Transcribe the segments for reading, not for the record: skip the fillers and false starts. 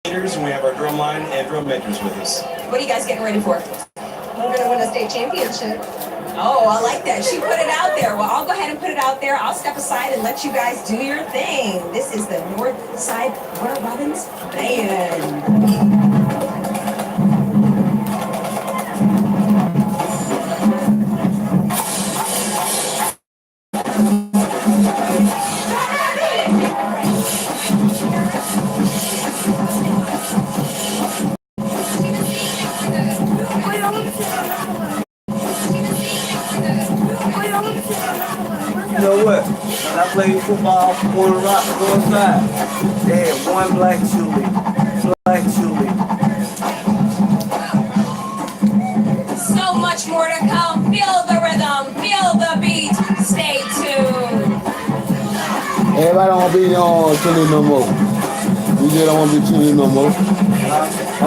leaders, and we have our drum line and drum makers with us. What are you guys getting ready for? We're going to win a state championship. Oh, I like that. She put it out there. Well, I'll go ahead and put it out there. I'll step aside and let you guys do your thing. This is the North Side Warner Robins Band. You know what? When I played football on the rock north side, they had one black cheerleader. So much more to come. Feel the rhythm, feel the beat. Stay tuned. Everybody don't want to be on cheerleading no more. You just don't want to be cheerleading no more. I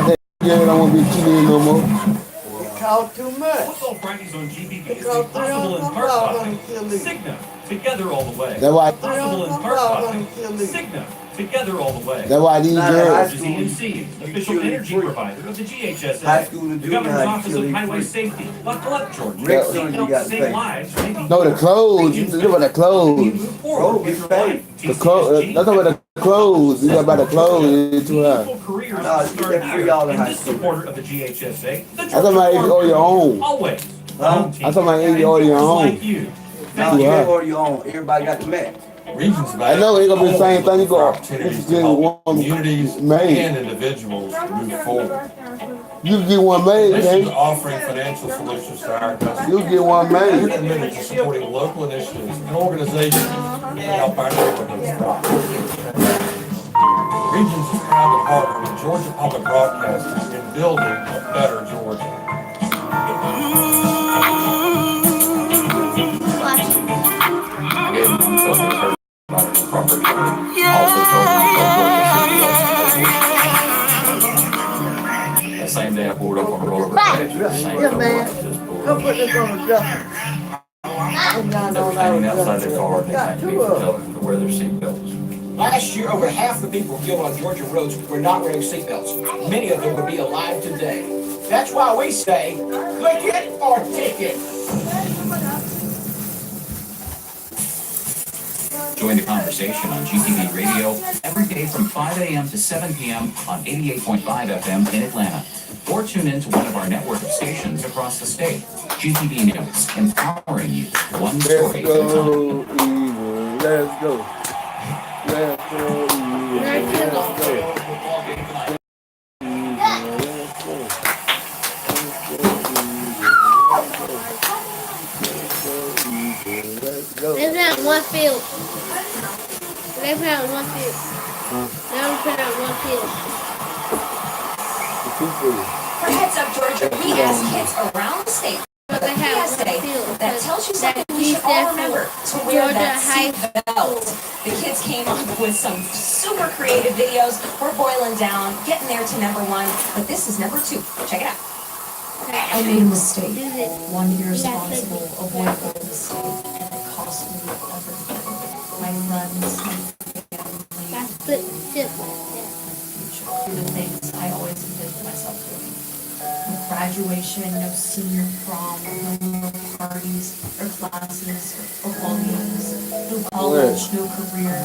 think you don't want to be cheerleading no more. Called too much. Football Fridays on GBB is impossible in part by Cigna, together all the way. That's why. Impossible in part by Cigna, together all the way. That's why these girls. ENC, official energy provider of the GHSA. High school to The do Governor's high Office of school Highway free. Safety. Buckle up, Georgia. Rick, Seatbelts you got save paid. lives. Maybe No, the clothes. You look at the clothes. Bro, get paid. The clothes. That's about the clothes. You got about the clothes. It's too high. Careers No, you start get free all in here. high And this school. supporter of the GHSA. I thought about you own your own. Always. Huh? I thought about you own your own. Like you. Now you can't order your own. Everybody got the match. Regions I know it ain't gonna be the same thing. You go. opportunities to Get help one communities made. and individuals move forward. You can get one made, This is man. offering financial solutions to our customers. You get one We're made. committed to supporting local initiatives and organizations that help our neighborhoods thrive. Regions is proud to partner with Georgia Public Broadcasting in building a better Georgia. That same day I pulled up on the road. Yeah, man. Come put this on the shelf. Standing outside their car, and they thank me for telling them to wear their seatbelts. Last year, over half the people killed on Georgia roads were not wearing seatbelts. Many of them would be alive today. That's why we say, click it or ticket. Join the conversation on GTV Radio every day from 5 a.m. to 7 p.m. on 88.5 FM in Atlanta. Or tune in to one of our network of stations across the state. GTV News, empowering you one Let's story at a time. go, Eagle. Let's go. Let's go, Eagle. Let's go. Let's go. They put out one field. They put out one field. They only put out one field. For Heads Up Georgia, we ask kids around the state. But they have one PSA field. that tells you something That we should keeps all that remember from to wear Georgia that High seat belt. The kids came up with some super creative videos. We're boiling down, getting there to number one, but this is number two. Check it out. I made a mistake. Do this. One irresponsible, Yeah. avoidable mistake, and it cost me everything. My friends, my family, That's good. Good. my future. The things I always envisioned myself doing. No graduation, no senior prom, no parties, or classes, or football games, no college, no career.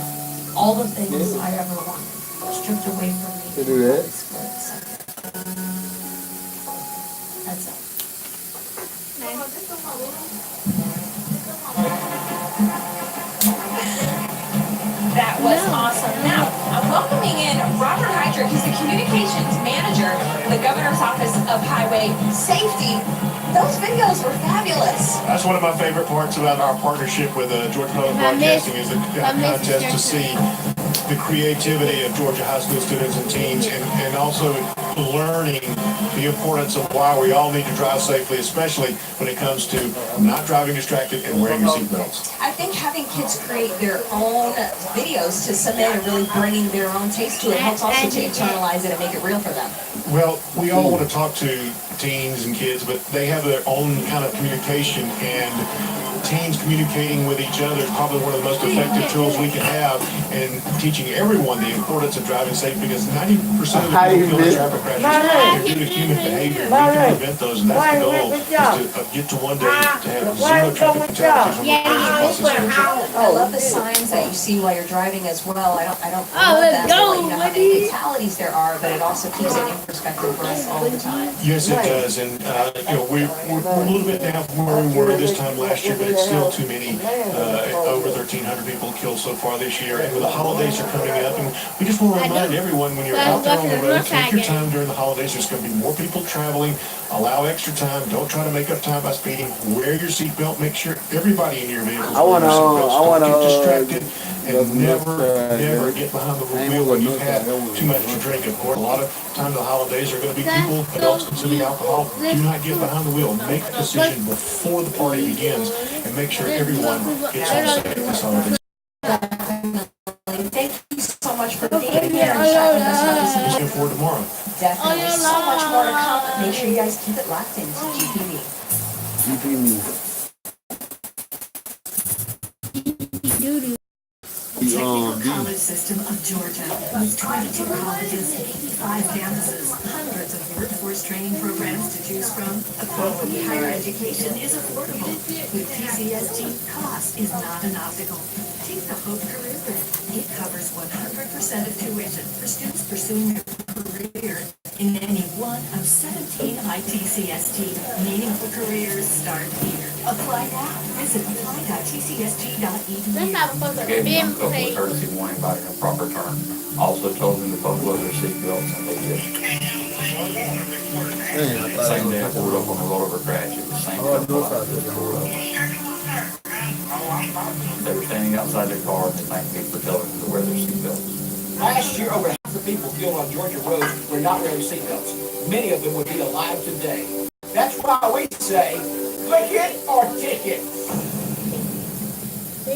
All the things I ever wanted were stripped away from me. To do that. That's it. That was awesome. Now, I'm welcoming in Robert Heydrich. He's the communications manager for the Governor's Office of Highway Safety. Those videos were fabulous. That's one of my favorite parts about our partnership with Georgia Public Broadcasting is the contest to see the creativity of Georgia high school students and teens and also learning the importance of why we all need to drive safely, especially when it comes to not driving distracted and wearing your seatbelts. I think having kids create their own videos to submit and really bringing their own taste to it helps also to internalize it and make it real for them. Well, we all want to talk to teens and kids, but they have their own kind of communication, and teens communicating with each other is probably one of the most effective tools we can have in teaching everyone the importance of driving safe, because 90% of the people in traffic crashes are due to human behavior, and we can prevent those, and that's the goal, is to get to one day to have zero traffic fatalities on the buses. I love the signs that you see while you're driving as well. I don't love that. They let you know how many fatalities there are, but it also keeps it in perspective for us all the time. Yes, it does, and we're a little bit down from where we were this time last year, but it's still too many. Over 1,300 people killed so far this year, and with the holidays are coming up, and we just want to remind everyone, when you're out there on the road, take your time during the holidays. There's going to be more people traveling. Allow extra time. Don't try to make up time by speeding. Wear your seatbelt. Make sure everybody in your vehicle wears their seatbelts. Don't get distracted, and never get behind the wheel when you've had too much to drink. Of course, a lot of times the holidays are going to be people, adults consuming alcohol. Do not get behind the wheel. Make a decision before the party begins, and make sure everyone gets home safe this holiday. Thank you so much for being here and sharing this with us. Looking forward to tomorrow. Definitely so much more to come. Make sure you guys keep it locked into GPV. Technical College System of Georgia, with 22 colleges, 85 campuses, hundreds of workforce training programs to choose from. A quality higher education is affordable. With TCSG, cost is not an obstacle. Take the Hope Career Grant. It covers 100% of tuition for students pursuing their career in any one of 17 ITCSG. Meaningful careers start here. Apply now. Visit apply.tcsg.edu. That's not supposed to Gave be them a couple in of courtesy warning about an improper turn. Also told them to both wear their seatbelts, and they did. Same day I pulled up on the rollover crash. It was the same thing. They were standing outside their car, and they thanked me for telling them to wear their seatbelts. Last year, over half the people killed on Georgia roads were not wearing seatbelts. Many of them would be alive today. That's why we say, click it or ticket. We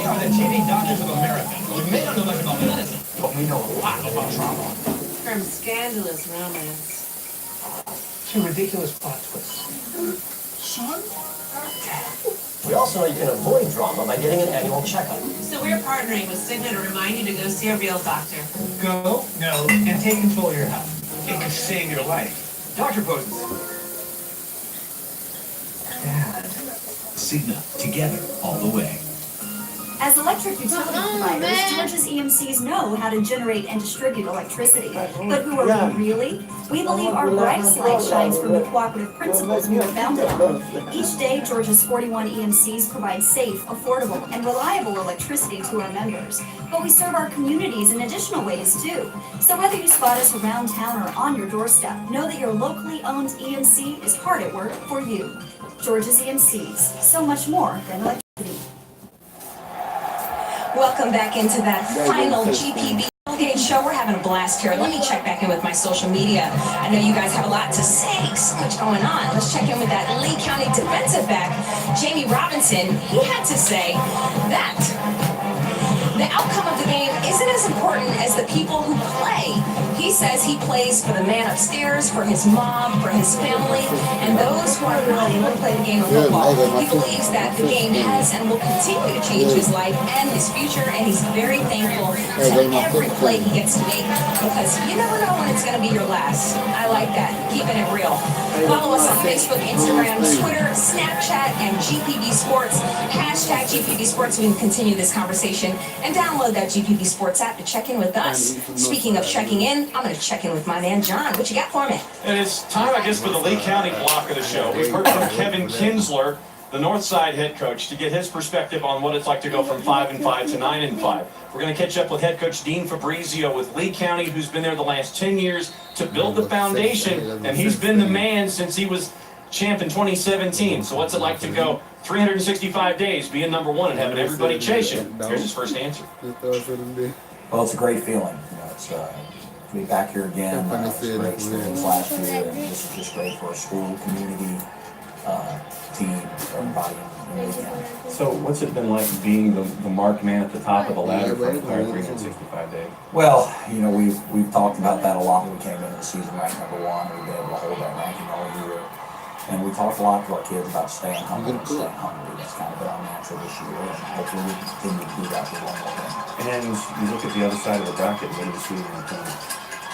are the TV doctors of America. We may not know much about medicine, but we know a lot about trauma. From scandalous romance to ridiculous plot twists. Sean? We also know you can avoid drama by getting an annual checkup. So we're partnering with Cigna to remind you to go see a real doctor. Go, no, and take control of your health. It could save your life. Doctor poses. Dad. Cigna, together, all the way. As electric utility providers, Georgia's EMCs know how to generate and distribute electricity. But who are we really? We believe our brightest light shines from the cooperative principles we were founded on. Each day, Georgia's 41 EMCs provide safe, affordable, and reliable electricity to our members. But we serve our communities in additional ways, too. So whether you spot us around town or on your doorstep, know that your locally owned EMC is hard at work for you. Georgia's EMCs, so much more than electricity. Welcome back into that final GPB show. We're having a blast here. Let me check back in with my social media. I know you guys have a lot to say. So much going on. Let's check in with that Lee County defensive back, Jamie Robinson. He had to say that the outcome of the game isn't as important as the people who play. He says he plays for the man upstairs, for his mom, for his family, and those who are not able to play the game of football. He believes that the game has and will continue to change his life and his future, and he's very thankful to every play he gets to make, because you never know when it's going to be your last. I like that. Keeping it real. Follow us on Facebook, Instagram, Twitter, Snapchat, and GPB Sports. Hashtag GPB Sports. We can continue this conversation, and download that GPB Sports app to check in with us. Speaking of checking in, I'm going to check in with my man John. What you got for me? And it's time, I guess, for the Lee County block of the show. We've heard from Kevin Kinsler, the Northside head coach, to get his perspective on what it's like to go from 5-5 to 9-5. We're going to catch up with head coach Dean Fabrizio with Lee County, who's been there the last 10 years to build the foundation, and he's been the man since he was champ in 2017. So what's it like to go 365 days, being number one, and having everybody chase you? Here's his first answer. Well, it's a great feeling. You know, it's to be back here again. It's a great experience last year, and this is just great for our school, community, team, everybody in Lee County. So what's it been like being the marked man at the top of the ladder for 365 days? Well, you know, we've talked about that a lot when we came into the season ranked number 1. We've been able to hold that ranking all year. And we talked a lot to our kids about staying humble and staying hungry. That's kind of been our mantra this year, and hopefully we continue to do that for one more game. And you look at the other side of the bracket, what do you see in the team?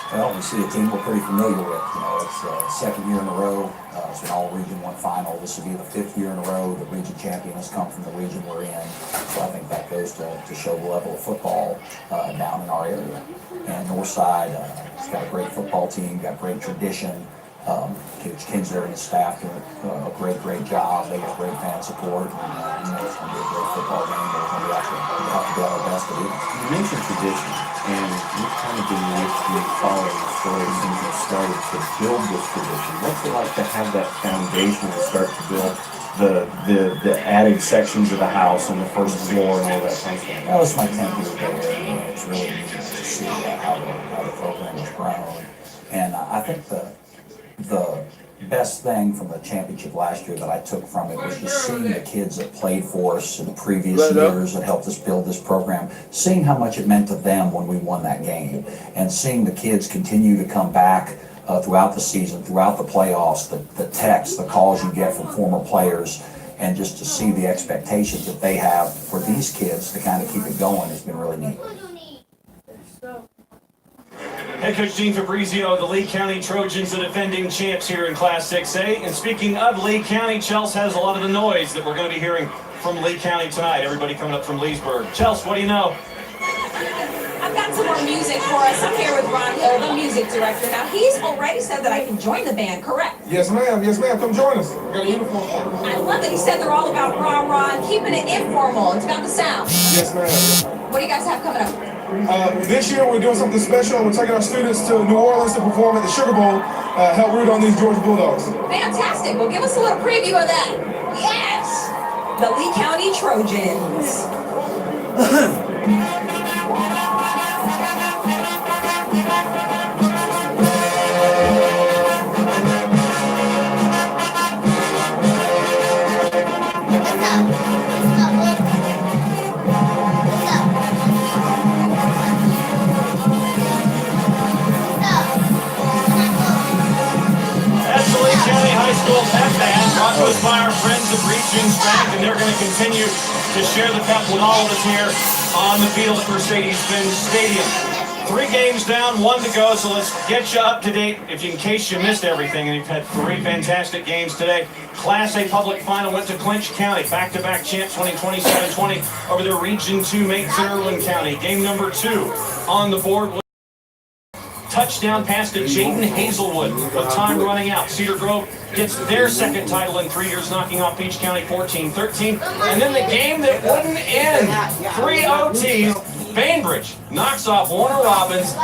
Well, we see a team we're pretty familiar with. You know, it's the second year in a row. It's an all Region 1 final. This will be the 5th year in a row the region champion has come from the region we're in. So I think that goes to show the level of football down in our area. And Northside, it's got a great football team, got great tradition. Coach Kinsler and his staff doing a great job. They got great fan support. And, you know, it's going to be a great football game. We're going to have to do our best to beat it. You mentioned tradition, and you've kind of been with the following story since it started to build this tradition. What's it like to have that foundation to start to build the added sections of the house on the first floor and all that kind of stuff? Well, it's my 10th year there, and it's really neat to see how the program has grown. And I think the best thing from the championship last year that I took from it was just seeing the kids that played for us in previous years that helped us build this program, seeing how much it meant to them when we won that game, and seeing the kids continue to come back throughout the season, throughout the playoffs, the texts, the calls you get from former players, and just to see the expectations that they have for these kids to kind of keep it going has been really neat. Head coach Dean Fabrizio, the Lee County Trojans, the defending champs here in Class 6A. And speaking of Lee County, Chelsea has a lot of the noise that we're going to be hearing from Lee County tonight. Everybody coming up from Leesburg. Chelsea, what do you know? I've got some more music for us. I'm here with Ron Hill, the music director. Now, he's already said that I can join the band, correct? Yes, ma'am. Yes, ma'am. Come join us. We got a uniform. I love that he said they're all about rah-rah and keeping it informal. It's about the sound. Yes, ma'am. What do you guys have coming up? This year we're doing something special. We're taking our students to New Orleans to perform at the Sugar Bowl, help root on these Georgia Bulldogs. Fantastic. Well, give us a little preview of that. Yes! The Lee County Trojans. Brought to us by our friends at Regions Bank, and they're going to continue to share the cup with all of us here on the field at Mercedes-Benz Stadium. 3 games down, 1 to go, so let's get you up to date in case you missed everything. And you've had 3 fantastic games today. Class A public final went to Clinch County, back-to-back champs winning 27-20 over their Region 2 mates in Irwin County. Game number 2 on the board. Touchdown pass to Jaden Hazelwood with time running out. Cedar Grove gets their second title in 3 years, knocking off Peach County 14-13. And then the game that wouldn't end, 3 OTs, Bainbridge knocks off Warner Robins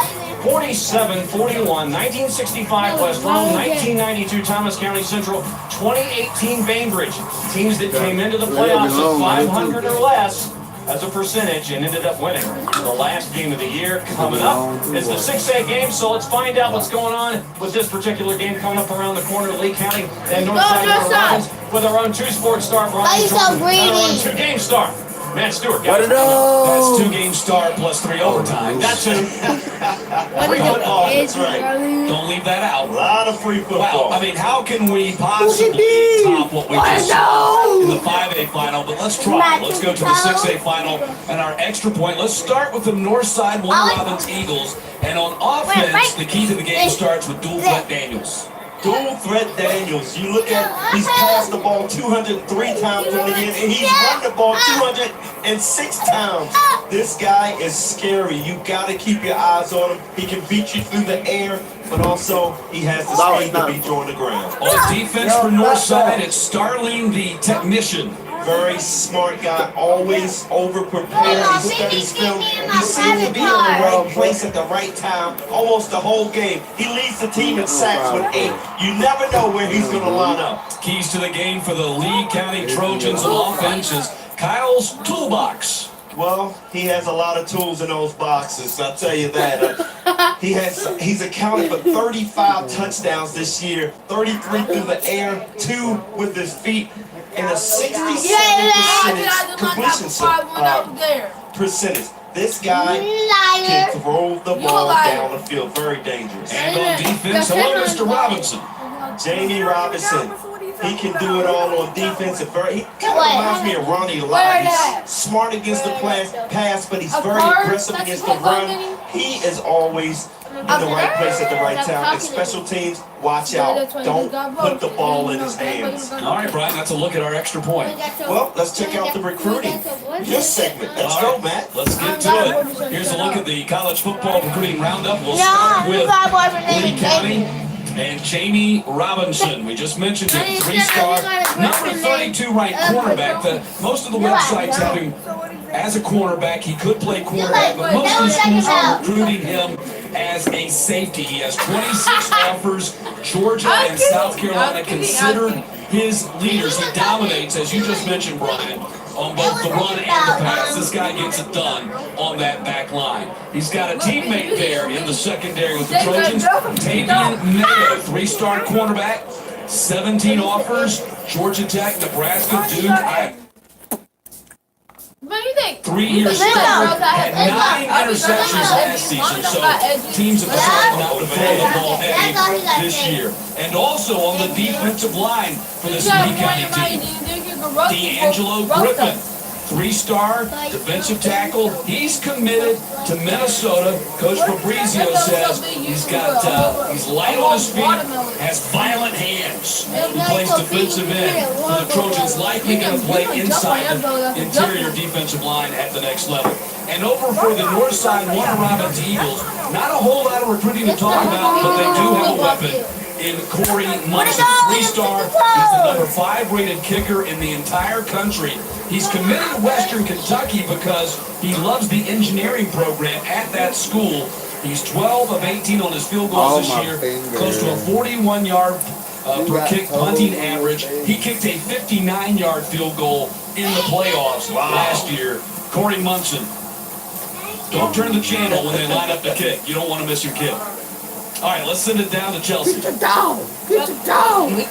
47-41, 1965 West Rome, 1992 Thomas County Central, 2018 Bainbridge. Teams that came into the playoffs at 500 or less as a percentage and ended up winning. The last game of the year coming up is the 6A game, so let's find out what's going on with this particular game coming up around the corner of Lee County and Northside Robins with our own 2 sports star, Brian Jordan, and our own 2 game star, Matt Stewart. That's 2 game star plus 3 overtime. That's 2. Free football, that's right. Don't leave that out. A lot of free football. Wow, I mean, how can we possibly top what we just saw in the 5A final? But let's try. Let's go to the 6A final and our extra point. Let's start with the Northside Warner Robins Eagles. And on offense, the key to the game starts with dual threat Daniels. Dual threat Daniels. You look at, he's passed the ball 203 times in the game, and he's run the ball 206 times. This guy is scary. You got to keep your eyes on him. He can beat you through the air, but also he has the speed to beat you on the ground. On defense for Northside, it's Starling, the technician. Very smart guy, always over-prepared. He studies film. He seems to be in the right place at the right time almost the whole game. He leads the team in sacks with 8. You never know where he's going to line up. Keys to the game for the Lee County Trojans on offense is Kyle's toolbox. Well, he has a lot of tools in those boxes, I'll tell you that. He's accounted for 35 touchdowns this year, 33 through the air, 2 with his feet, and a 67% completion percentage. This guy can throw the ball down the field, very dangerous. And on defense, hello, Mr. Robinson. Jamie Robinson. He can do it all on defense. He kind of reminds me of Ronnie Lott. He's smart against the pass, but he's very aggressive against the run. He is always in the right place at the right time. And special teams, watch out. Don't put the ball in his hands. All right, Brian, that's a look at our extra point. Well, let's check out the recruiting. This segment. Let's go, Matt. Let's get to it. Here's a look at the college football recruiting roundup. We'll start with Lee County. And Jamie Robinson, we just mentioned him, 3-star, number 32 ranked cornerback. Most of the websites have him as a cornerback. He could play cornerback, but most of the schools are recruiting him as a safety. He has 26 offers. Georgia and South Carolina consider his leaders. He dominates, as you just mentioned, Brian, on both the run and the pass. This guy gets it done on that back line. He's got a teammate there in the secondary with the Trojans. Tavian Mayo, 3-star cornerback, 17 offers. Georgia Tech, Nebraska, Duke. 3 years started, had 9 interceptions last season, so teams have decided not to throw the ball heavy this year. And also on the defensive line for this Lee County team, D'Angelo Griffin, 3-star defensive tackle. He's committed to Minnesota. Coach Fabrizio says he's light on his feet, has violent hands. He plays defensive end for the Trojans, likely going to play inside the interior defensive line at the next level. And over for the north side, Warner Robins Eagles, not a whole lot of recruiting to talk about, but they do have a weapon in Corey Munson, 3-star. He's the number 5 rated kicker in the entire country. He's committed to Western Kentucky because he loves the engineering program at that school. He's 12 of 18 on his field goals this year, close to a 41-yard per kick punting average. He kicked a 59-yard field goal in the playoffs last year. Corey Munson. Don't turn the channel when they line up the kick. You don't want to miss your kick. All right, let's send it down to Chelsea. Get the dog. Get the dog. We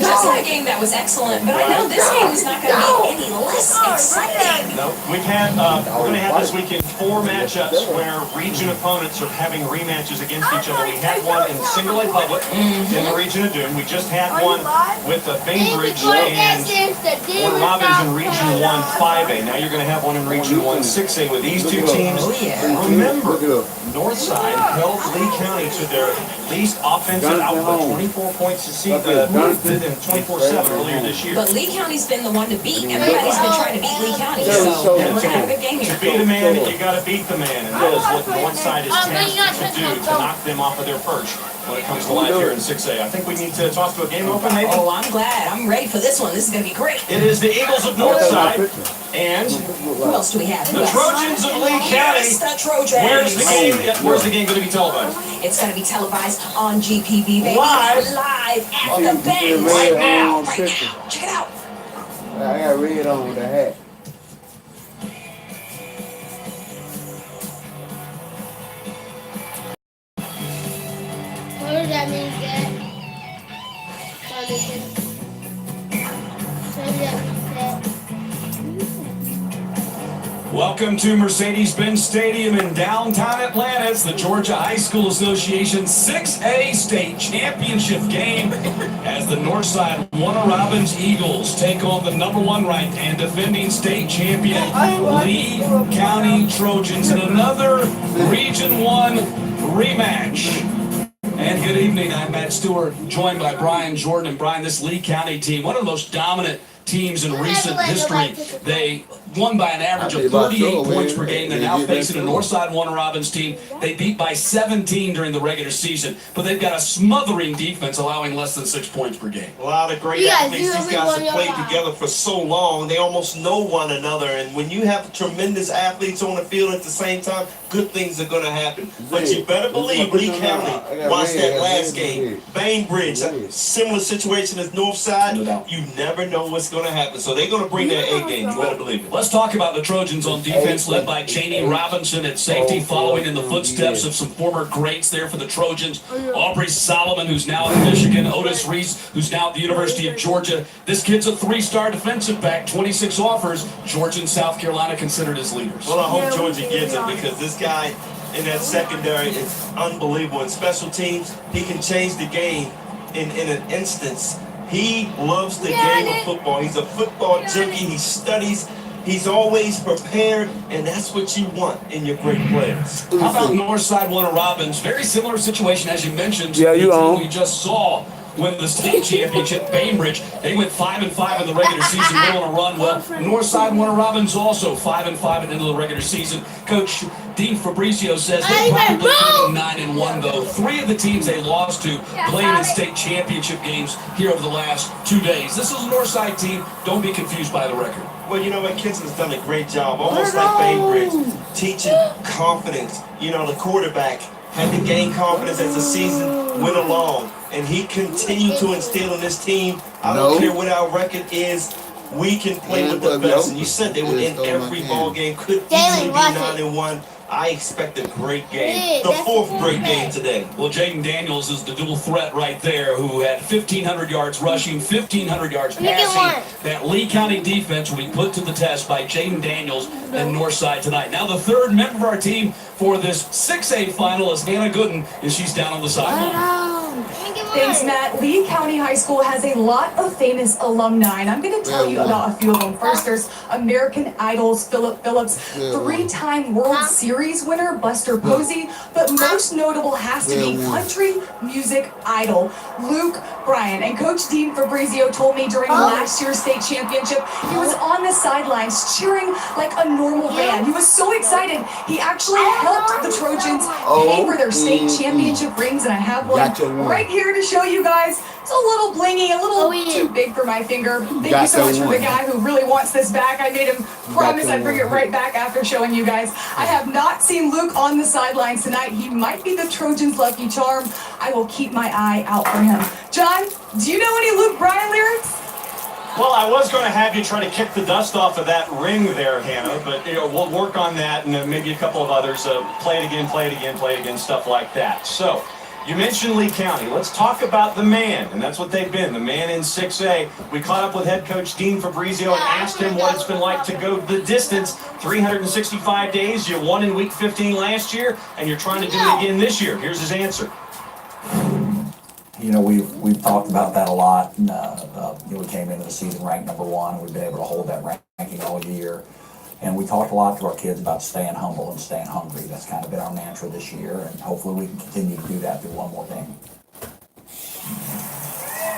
just had a game that was excellent, but I know this game is not going to be any less exciting. No, we're going to have this weekend 4 matchups where region opponents are having rematches against each other. We had one in Single A Public in the region of Doom. We just had one with Bainbridge and Warner Robins in Region 1 5A. Now you're going to have one in Region 1 6A with these two teams. Remember, Northside held Lee County to their least offensive output, 24 points to see 24-7 earlier this year. But Lee County's been the one to beat. Everybody's been trying to beat Lee County, so we're going to have a good game here. To beat a man, you got to beat the man, and that is what the Northside is tasked to do, to knock them off of their perch when it comes to life here in 6A. I think we need to toss to a game open, maybe? Oh, I'm glad. I'm ready for this one. This is going to be great. It is the Eagles of Northside, and who else do we have? The Trojans of Lee County. Yes, the Trojans. Where's the game going to be televised? It's going to be televised on GPB, baby. Live at the Bend. Right now. Check it out. I got red on with a hat. What does that mean, Dad? Welcome to Mercedes-Benz Stadium in downtown Atlanta. It's the Georgia High School Association 6A State Championship game as the Northside Warner Robins Eagles take on the number 1 ranked and defending state champion Lee County Trojans in another Region 1 rematch. And good evening, I'm Matt Stewart, joined by Brian Jordan. And Brian, this Lee County team, one of the most dominant teams in recent history. They won by an average of 38 points per game. They're now facing a Northside Warner Robins team they beat by 17 during the regular season, but they've got a smothering defense allowing less than 6 points per game. A lot of great athletes. These guys have played together for so long. They almost know one another, and when you have tremendous athletes on the field at the same time, good things are going to happen. But you better believe Lee County Watch that last game. Bainbridge, a similar situation as Northside. You never know what's going to happen. So they're going to bring their A game. You better believe it. Let's talk about the Trojans on defense, led by Janie Robinson at safety, following in the footsteps of some former greats there for the Trojans. Aubrey Solomon, who's now in Michigan. Otis Reese, who's now at the University of Georgia. This kid's a 3-star defensive back, 26 offers. Georgia and South Carolina considered his leaders. Well, I hope Georgia gets it because this guy in that secondary is unbelievable. In special teams, he can change the game in an instance. He loves the game of football. He's a football junkie. He studies. He's always prepared, and that's what you want in your great players. How about Northside Warner Robbins? Very similar situation, as you mentioned. Yeah, you own. We just saw win the state championship. Bainbridge, they went 5-5 in the regular season, went on a run. Well, Northside Warner Robbins also 5-5 at the end of the regular season. Coach Dean Fabrizio says they probably could have been 9-1 though. 3 of the teams they lost to playing in state championship games here over the last 2 days. This is a Northside team. Don't be confused by the record. Well, you know what? Kinson's done a great job, almost like Bainbridge, teaching confidence. You know, the quarterback had to gain confidence as the season went along, and he continued to instill in this team. I don't care what our record is. We can play with the best. And you said they would in every ball game. Could easily be 9-1. I expect a great game. The 4th great game today. Well, Jaden Daniels is the dual threat right there, who had 1,500 yards rushing, 1,500 yards passing. That Lee County defense will be put to the test by Jaden Daniels and Northside tonight. Now the 3rd member of our team for this 6A final is Hannah Gooden, and she's down on the sideline. Thanks, Matt. Lee County High School has a lot of famous alumni, and I'm going to tell you about a few of them. First, there's American Idol's Philip Phillips, 3-time World Series winner Buster Posey, but most notable has to be country music idol Luke Bryan. And Coach Dean Fabrizio told me during last year's state championship, he was on the sidelines cheering like a normal fan. He was so excited, he actually helped the Trojans pay for their state championship rings, and I have one right here to show you guys. It's a little blingy, a little too big for my finger. Thank you so much for the guy who really wants this back. I made him promise I'd bring it right back after showing you guys. I have not seen Luke on the sidelines tonight. He might be the Trojans' lucky charm. I will keep my eye out for him. John, do you know any Luke Bryan lyrics? Well, I was going to have you try to kick the dust off of that ring there, Hannah, but we'll work on that and maybe a couple of others. Play it again, play it again, play it again, stuff like that. So, you mentioned Lee County. Let's talk about the man, and that's what they've been, the man in 6A. We caught up with head coach Dean Fabrizio and asked him what it's been like to go the distance, 365 days. You won in week 15 last year, and you're trying to do it again this year. Here's his answer. You know, we've talked about that a lot. And, we came into the season ranked #1. We've been able to hold that ranking all year. And we talked a lot to our kids about staying humble and staying hungry. That's kind of been our mantra this year, and hopefully we can continue to do that through one more game.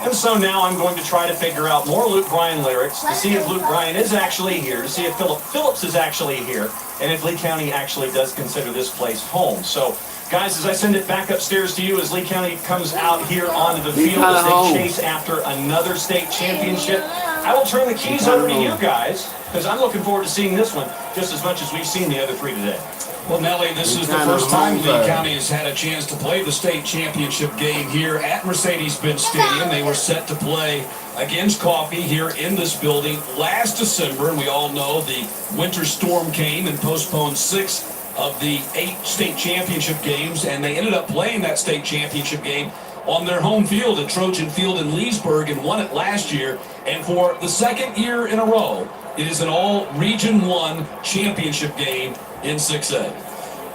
And so now I'm going to try to figure out more Luke Bryan lyrics to see if Luke Bryan is actually here, to see if Philip Phillips is actually here, and if Lee County actually does consider this place home. So, guys, as I send it back upstairs to you, as Lee County comes out here onto the field as they chase after another state championship, I will turn the keys over to you guys, because I'm looking forward to seeing this one just as much as we've seen the other 3 today. Well, Nelly, this is the first time Lee County has had a chance to play the state championship game here at Mercedes-Benz Stadium. They were set to play against Coffee here in this building last December, and we all know the winter storm came and postponed 6 of the 8 state championship games, and they ended up playing that state championship game on their home field at Trojan Field in Leesburg and won it last year. And for the 2nd year in a row, it is an all Region 1 championship game in 6A.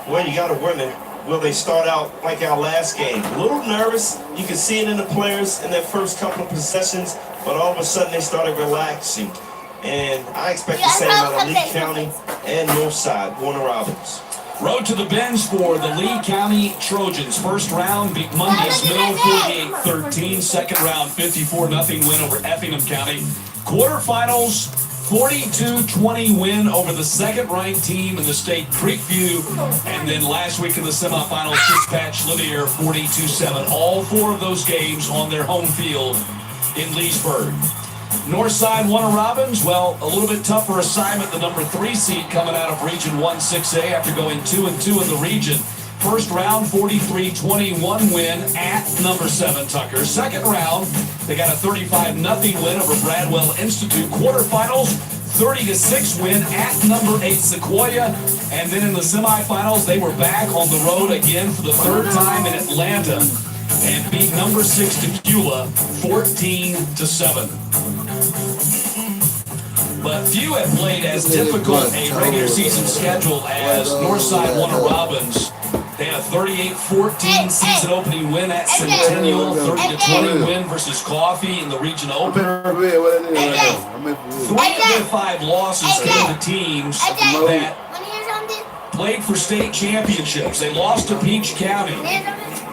Well, you got to wonder, will they start out like our last game? A little nervous. You can see it in the players in their first couple of possessions, but all of a sudden they started relaxing. And I expect the same out of Lee County and Northside, Warner Robbins. Road to the Bench for the Lee County Trojans. First round beat Mundy's Mill 48-13. Second round 54-0 win over Effingham County. Quarterfinals 42-20 win over the second-ranked team in the state, Creekview. And then last week in the semifinals, Dispatch Linear 42-7. All 4 of those games on their home field in Leesburg. Northside Warner Robbins, well, a little bit tougher assignment, the number 3 seed coming out of Region 1 6A after going 2-2 in the region. first round, 43-21 win at number 7 Tucker. Second round, they got a 35-0 win over Bradwell Institute. Quarterfinals, 30-6 win at number 8 Sequoia. And then in the semifinals, they were back on the road again for the third time in Atlanta and beat number 6 Tequila 14-7. But few have played as difficult a regular season schedule as Northside Warner Robins. They had a 38-14 season opening win at Centennial, 30-20 win versus Coffee in the region opener. 3 of their 5 losses came to teams that played for state championships. They lost to Peach County.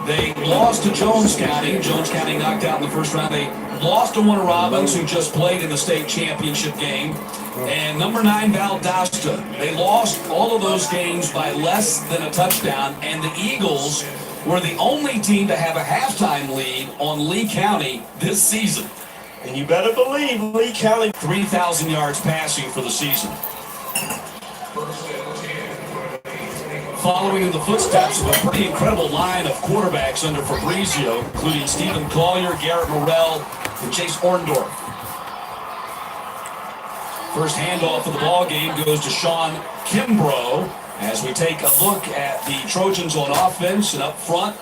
They lost to Jones County. Jones County knocked out in the first round. They lost to Warner Robins, who just played in the state championship game. And number 9, Valdosta. They lost all of those games by less than a touchdown. And the Eagles were the only team to have a halftime lead on Lee County this season. And you better believe Lee County 3,000 yards passing for the season. Following in the footsteps of a pretty incredible line of quarterbacks under Fabrizio, including Stephen Collier, Garrett Morrell, and Chase Orndorff. First handoff of the ball game goes to Sean Kimbrough as we take a look at the Trojans on offense. And up front,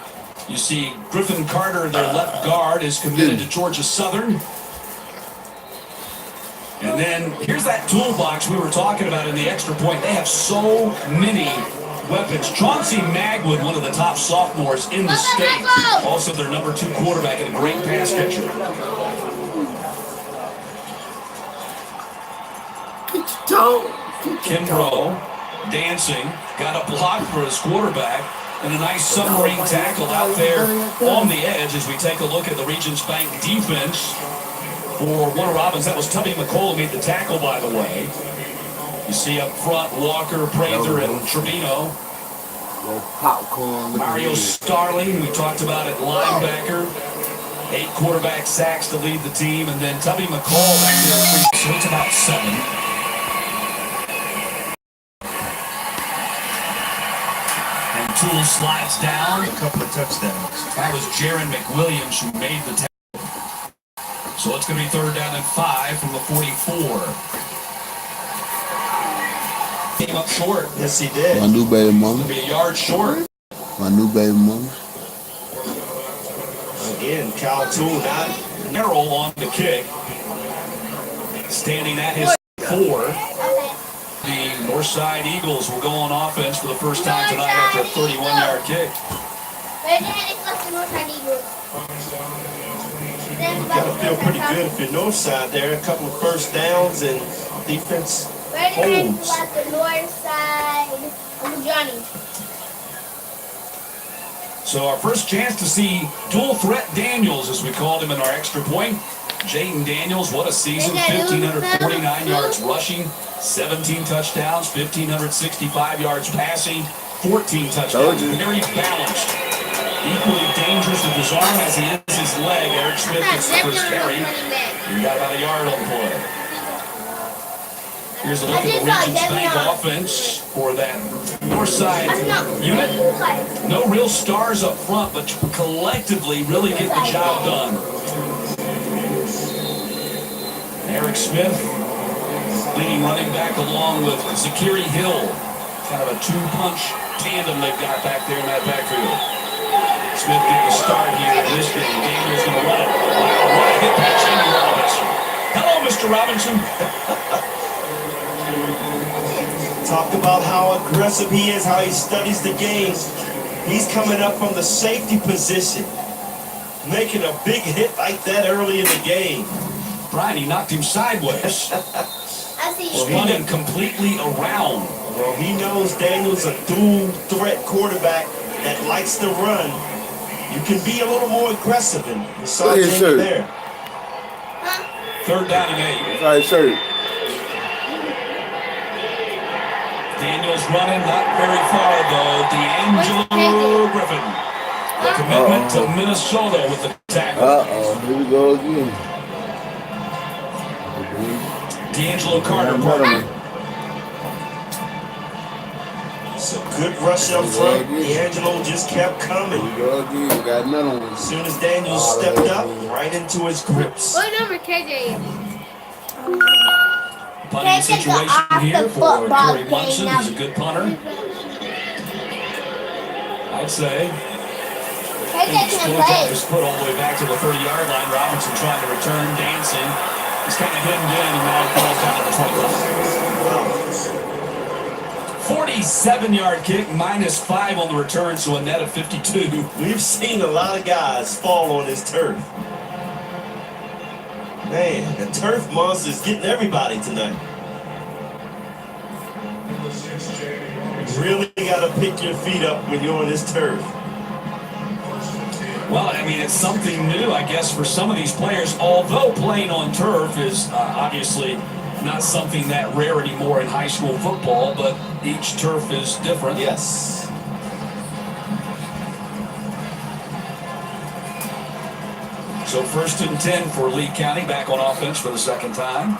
you see Griffin Carter, their left guard, is committed to Georgia Southern. And then here's that toolbox we were talking about in the extra point. They have so many weapons. Chauncey Magwood, one of the top sophomores in the state, also their number 2 quarterback and a great pass catcher. Kimbrough dancing, got a block for his quarterback, and a nice submarine tackle out there on the edge as we take a look at the Regions Bank defense for Warner Robins. That was Tubby McCall who made the tackle, by the way. You see up front Walker, Prather, and Trevino. Mario Starling, we talked about at linebacker. 8 quarterback sacks to lead the team, and then Tubby McCall back there, so it's about 7. And Toole slides down. A couple of touchdowns. That was Jaron McWilliams who made the tackle. So it's going to be 3rd down and 5 from the 44. Came up short. Yes, he did. My new baby mama. Be a yard short. My new baby mama. Again, Kyle Toole not narrow on the kick. Standing at his 4. The Northside Eagles will go on offense for the first time tonight after a 31-yard kick. You gotta feel pretty good if you're Northside there. A couple of first downs and defense holds. The north side of Johnny. So our first chance to see dual threat Daniels, as we called him in our extra point. Jaden Daniels, what a season. 1,549 yards rushing, 17 touchdowns, 1,565 yards passing, 14 touchdowns. Very balanced. Equally dangerous with his arm as he is his leg. Eric Smith gets the first carry. He got about a yard on the play. Here's a look at the Regions Bank offense for that Northside unit. No real stars up front, but collectively really get the job done. Eric Smith leading running back along with Zakiri Hill. Kind of a 2-punch tandem they've got back there in that backfield. Smith getting a start here in this game. Daniel's going to run it. Wow, what a hit by Jamie Robinson. Hello, Mr. Robinson. Talk about how aggressive he is, how he studies the game. He's coming up from the safety position, making a big hit like that early in the game. Brian, he knocked him sideways. Running completely around. Well, he knows Daniel's a dual threat quarterback that likes to run. You can be a little more aggressive and you saw Jamie there. 3rd down and 8. Right, sir. Daniels running, not very far though. D'Angelo Griffin. The commitment to Minnesota with the tackle. Here we go again. D'Angelo Carter, partner. It's a good rush up front. D'Angelo just kept coming. Got another one. As soon as Daniels stepped up, right into his grips. What number KJ is? Punting situation here for Corey Munson, who's a good punter. I'd say. Still got his foot all the way back to the 30-yard line. Robinson trying to return, dancing. He's kind of hidden in, and now he falls down to the 25. 47-yard kick, -5 on the return, so a net of 52. We've seen a lot of guys fall on this turf. Man, the turf monster is getting everybody tonight. You really got to pick your feet up when you're on this turf. Well, I mean, it's something new, I guess, for some of these players, although playing on turf is obviously not something that rare anymore in high school football, but each turf is different. Yes. So 1st and 10 for Lee County, back on offense for the second time.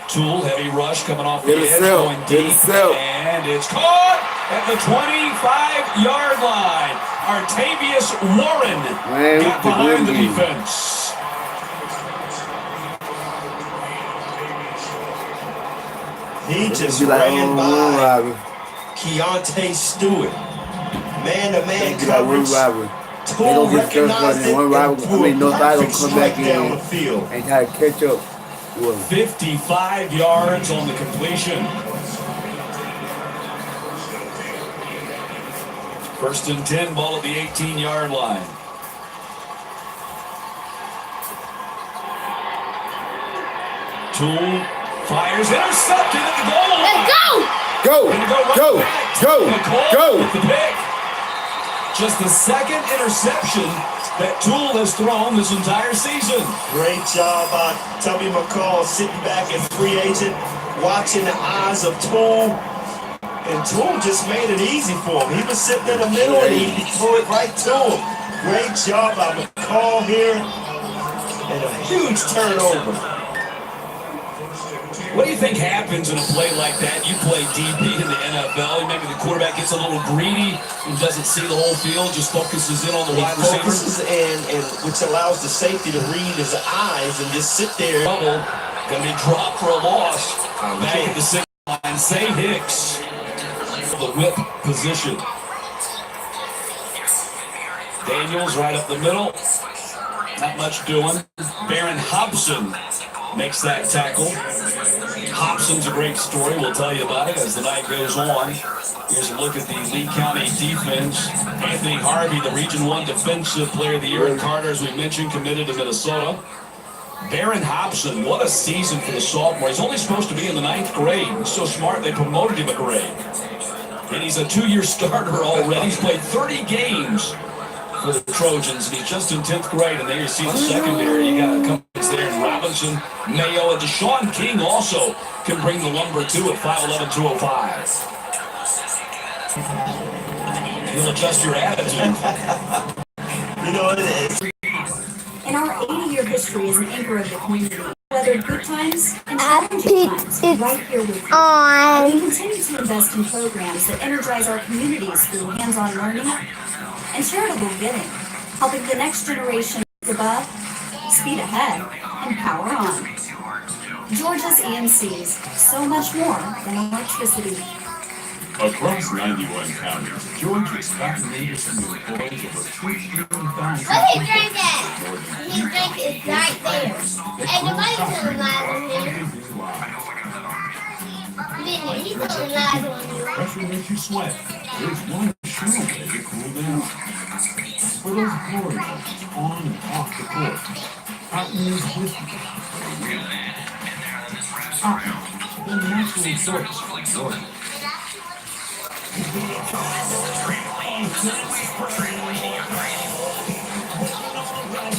Tool, heavy rush coming off the edge, going deep, and it's caught at the 25-yard line. Artavius Warren got behind the defense. He just ran by Keontae Stewart. Man-to-man coverage. Tool recognized it and pulled right down the field. And try to catch up. 55 yards on the completion. 1st and 10, ball at the 18-yard line. Tool fires, intercepted at the goal line. Go! With the pick. Just the second interception that Tool has thrown this entire season. Great job by Tubby McCall sitting back as free agent, watching the eyes of Tool. And Tool just made it easy for him. He was sitting in the middle and he threw it right to him. Great job by McCall here. And a huge turnover. What do you think happens in a play like that? You play DB in the NFL. Maybe the quarterback gets a little greedy and doesn't see the whole field, just focuses in on the wide receiver. Focuses in, and which allows the safety to read his eyes and just sit there. Going to be dropped for a loss. Back at the 6 line, Say Hicks. The whip position. Daniels right up the middle. Not much doing. Baron Hobson makes that tackle. Hobson's a great story. We'll tell you about it as the night goes on. Here's a look at the Lee County defense. Anthony Harvey, the Region 1 Defensive Player of the Year, and Carter, as we mentioned, committed to Minnesota. Baron Hobson, what a season for the sophomore. He's only supposed to be in the 9th grade. He's so smart they promoted him a grade. And he's a 2-year starter already. He's played 30 games for the Trojans, and he's just in 10th grade. And there you see the secondary. You got a couple there in Robinson, Mayo, and Deshaun King also can bring the lumber too at 5'11", 205. You'll adjust your attitude. You know what it is. And our 80-year history is an anchor of the community. Whether good times and challenging times, right here with you. We continue to invest in programs that energize our communities through hands-on learning and charitable giving, helping the next generation above, speed ahead, and power on. Georgia's EMCs, so much more than electricity. Across 91 counties, Georgia's vaccinated employees over 15,000. What he drank at? His drink is right there. And the money coming live on here. He's coming live on you. Pressure makes you sweat. There's one shoe that you cool down. For those glorious on and off the court, Cotton is with you. Cotton, the natural source for Georgia.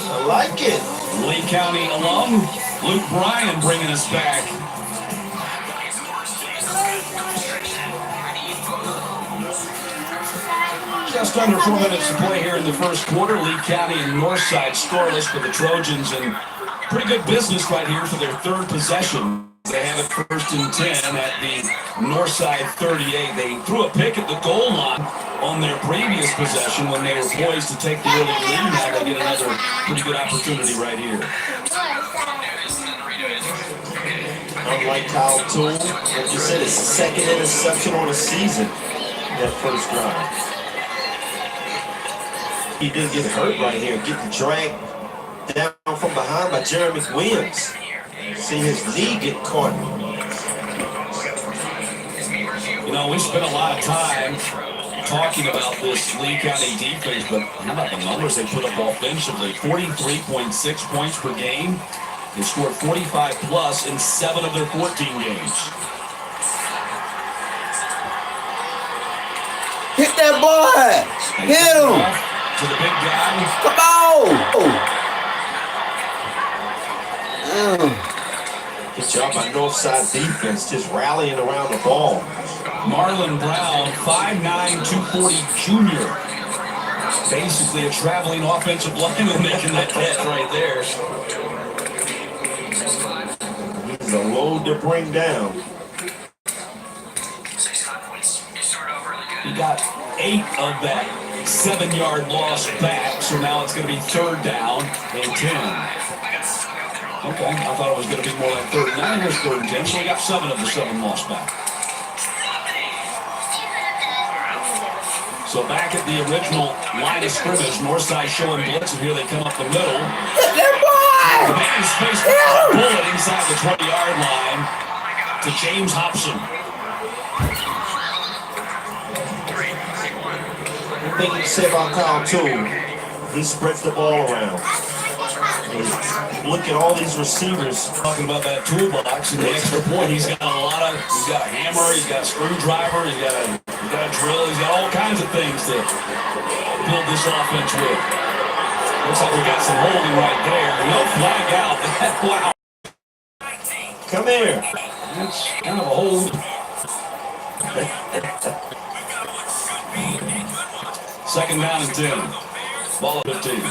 I like it. Lee County alum, Luke Bryan bringing us back. Just under 4 minutes to play here in the first quarter. Lee County and Northside scoreless for the Trojans, and pretty good business right here for their third possession. They have it 1st and 10 at the Northside 38. They threw a pick at the goal line on their previous possession when they were poised to take the early lead. Now they get another pretty good opportunity right here. Unlike Kyle Toole, like you said, it's the second interception on the season, that first drive. He did get hurt right here, getting dragged down from behind by Jeremy Williams. See his knee get caught. You know, we spent a lot of time talking about this Lee County defense, but how about the numbers they put up offensively? 43.6 points per game. They scored 45 plus in 7 of their 14 games. Hit that boy! Hit him! To the big guy. Come on! Good job by Northside defense, just rallying around the ball. Marlon Brown, 5'9", 240 junior. Basically a traveling offensive lineman making that catch right there. He's a load to bring down. He got 8 of that 7-yard loss back, so now it's going to be 3rd down and 10. Okay, I thought it was going to be more like 3rd and 9. It was 3rd and 10, so we got 7 of the 7 lost back. So back at the original line of scrimmage, Northside showing blitz, and here they come up the middle. The man is faced with a bullet inside the 20-yard line to James Hobson. The thing you say about Kyle Toole, he spreads the ball around. Look at all these receivers. Talking about that toolbox and the extra point, he's got he's got a hammer, he's got a screwdriver, he's got a drill, he's got all kinds of things to build this offense with. Looks like we got some holding right there. No flag out. Wow. Come here. That's kind of a hold. Second down and 10. Ball at 15.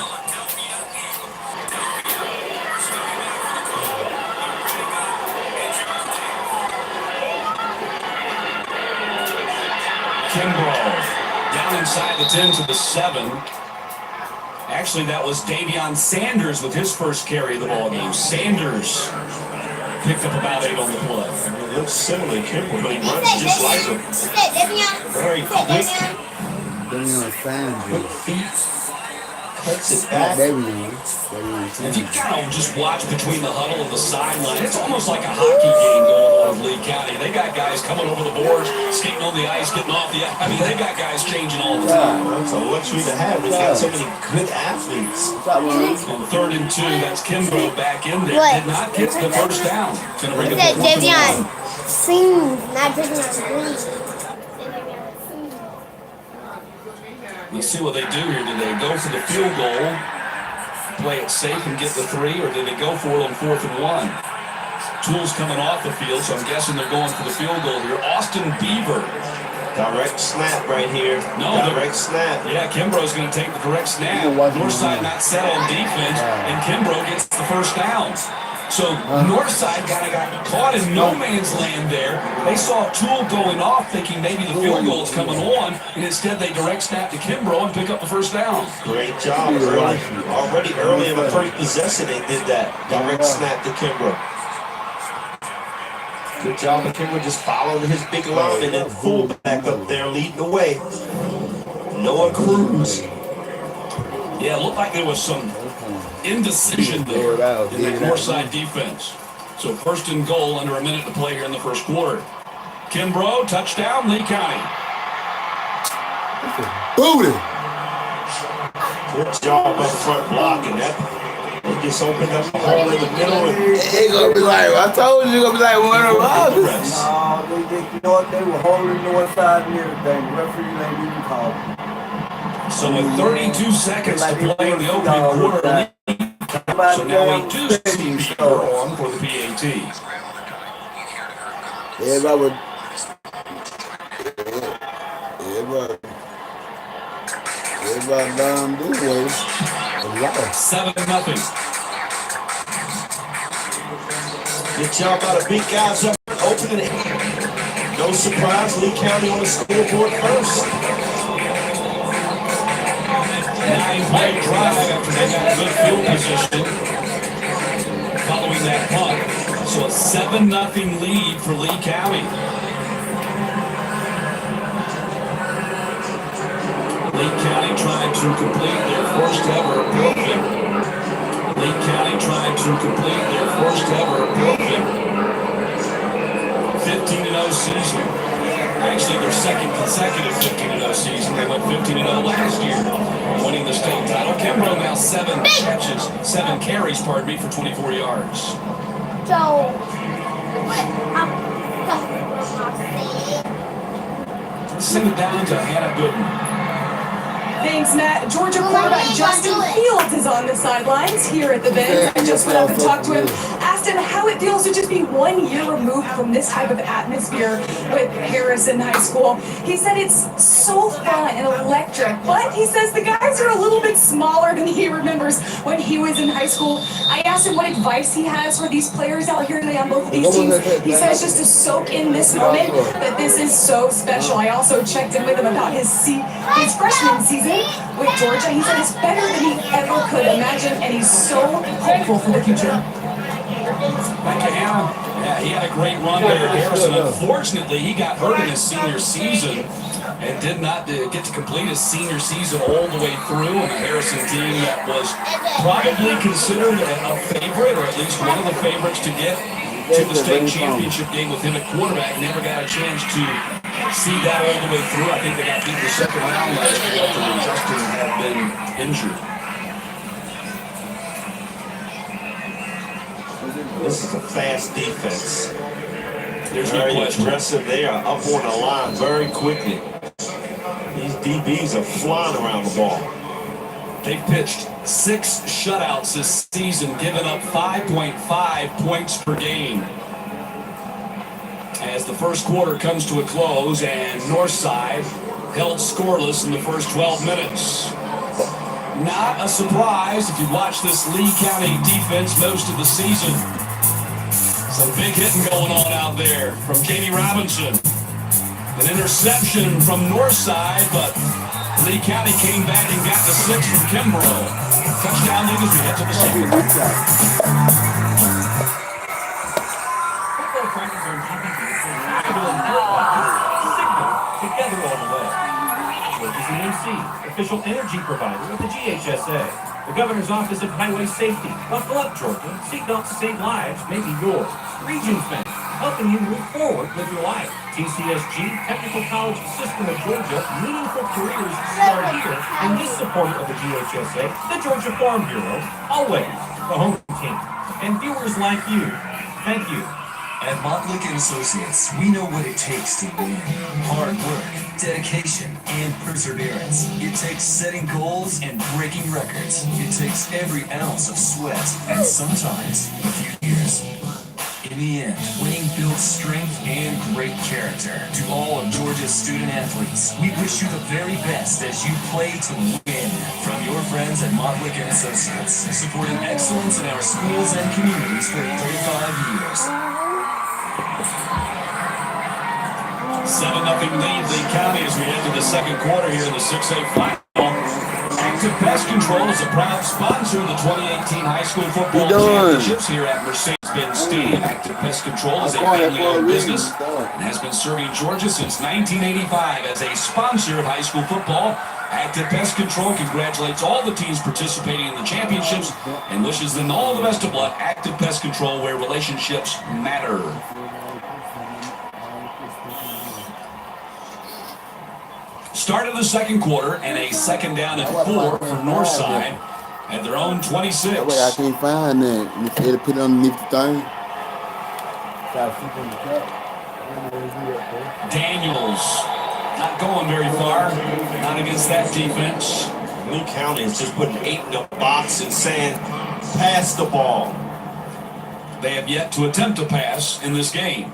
Kimbrough down inside the 10 to the 7. Actually, that was Davion Sanders with his first carry of the ball game. Sanders picked up about 8 on the play. It looks similar to Kimbrough, but he runs just like him. Very quick. Davion Sanders. Cuts it back. If you kind of just watch between the huddle and the sideline, it's almost like a hockey game going on with Lee County. They got guys coming over the boards, skating on the ice, getting off the ice. I mean, they got guys changing all the time. That's a luxury to have. They got so many good athletes. On 3rd and 2, that's Kimbrough back in there. Did not get the first down. Gonna bring it up to 4th and 1. Sing, not Davion. Let's see what they do here. Do they go for the field goal, play it safe and get the 3, or do they go for it on 4th and 1? Tools coming off the field, so I'm guessing they're going for the field goal here. Austin Beaver. Direct snap right here. No, direct snap. Yeah, Kimbrough's going to take the direct snap. Northside not set on defense, and Kimbrough gets the first down. So Northside kind of got caught in no man's land there. They saw Toole going off thinking maybe the field goal is coming on, and instead they direct snap to Kimbrough and pick up the first down. Great job. Already early in the first possession they did that. Direct snap to Kimbrough. Good job of Kimbrough just following his big line and then fullback up there leading the way. Noah Cruz. Yeah, it looked like there was some indecision there in the Northside defense. So 1st and goal, under a minute to play here in the first quarter. Kimbrough, touchdown, Lee County. Booty. Good job up front blocking that. They just opened up a hole in the middle. They gonna be like, I told you, gonna be like one of them. You know what? They were holding Northside and everything. The referee ain't even called. So with 32 seconds to play in the opening quarter, so now we do see Beaver on for the PAT. Everybody down this way. 7-0. Get y'all by the big guys up opening it. No surprise, Lee County on the scoreboard first. 9-play drive after they got good field position following that punt. So a 7-0 lead for Lee County. Lee County trying to complete their first ever perfect. Lee County trying to complete their first ever perfect 15-0 season. Actually, their second consecutive 15-0 season. They went 15-0 last year, winning the state title. Kimbrough now 7 carries, for 24 yards. So, Send it down to Hannah Gooden. Thanks, Matt. Georgia quarterback Justin Fields is on the sidelines here at the bench. I just went up and talked to him, asked him how it feels to just be 1 year removed from this type of atmosphere with Harrison High School. He said it's so fun and electric, but he says the guys are a little bit smaller than he remembers when he was in high school. I asked him what advice he has for these players out here today on both of these teams. He says just to soak in this moment, that this is so special. I also checked in with him about his freshman season with Georgia. He said it's better than he ever could imagine, and he's so hopeful for the future. Back to Hannah. Yeah, he had a great run there at Harrison. Unfortunately, he got hurt in his senior season and did not get to complete his senior season all the way through. And the Harrison team that was probably considered a favorite, or at least one of the favorites to get to the state championship game with him at quarterback, never got a chance to see that all the way through. I think they got beat the second round last year after Justin had been injured. This is a fast defense. There's no question. Aggressive. They are up on the line very quickly. These DBs are flying around the ball. They've pitched 6 shutouts this season, giving up 5.5 points per game. As the first quarter comes to a close, and Northside held scoreless in the first 12 minutes. Not a surprise if you watch this Lee County defense most of the season. Some big hitting going on out there from Katie Robinson. An interception from Northside, but Lee County came back and got the 6 from Kimbrough. Touchdown lead as we head to the second. Together all the way. Georgia's EMC, official energy provider of the GHSA. The Governor's Office of Highway Safety. Buckle up, Georgia. Seatbelts to save lives may be yours. Regions Bank, helping you move forward with your life. TCSG, Technical College System of Georgia, meaningful careers start here. And this supporter of the GHSA, the Georgia Farm Bureau, always the home team. And viewers like you, thank you. At Montlick & Associates, we know what it takes to win. Hard work, dedication, and perseverance. It takes setting goals and breaking records. It takes every ounce of sweat and sometimes a few years. In the end, winning builds strength and great character. To all of Georgia's student athletes, we wish you the very best as you play to win. From your friends at Montlick & Associates, supporting excellence in our schools and communities for 35 years. 7-0 lead Lee County as we head to the second quarter here in the 6A final. Active Pest Control is a proud sponsor of the 2018 high school football championships here at Mercedes-Benz Stadium. Active Pest Control is a family-owned business and has been serving Georgia since 1985 as a sponsor of high school football. Active Pest Control congratulates all the teams participating in the championships and wishes them all the best of luck. Active Pest Control, where relationships matter. Start of the second quarter and a second down and 4 for Northside at their own 26. Wait, I can't find that. You had to put it underneath the thing. Daniels not going very far, not against that defense. Lee County is just putting 8 in the box and saying, pass the ball. They have yet to attempt a pass in this game.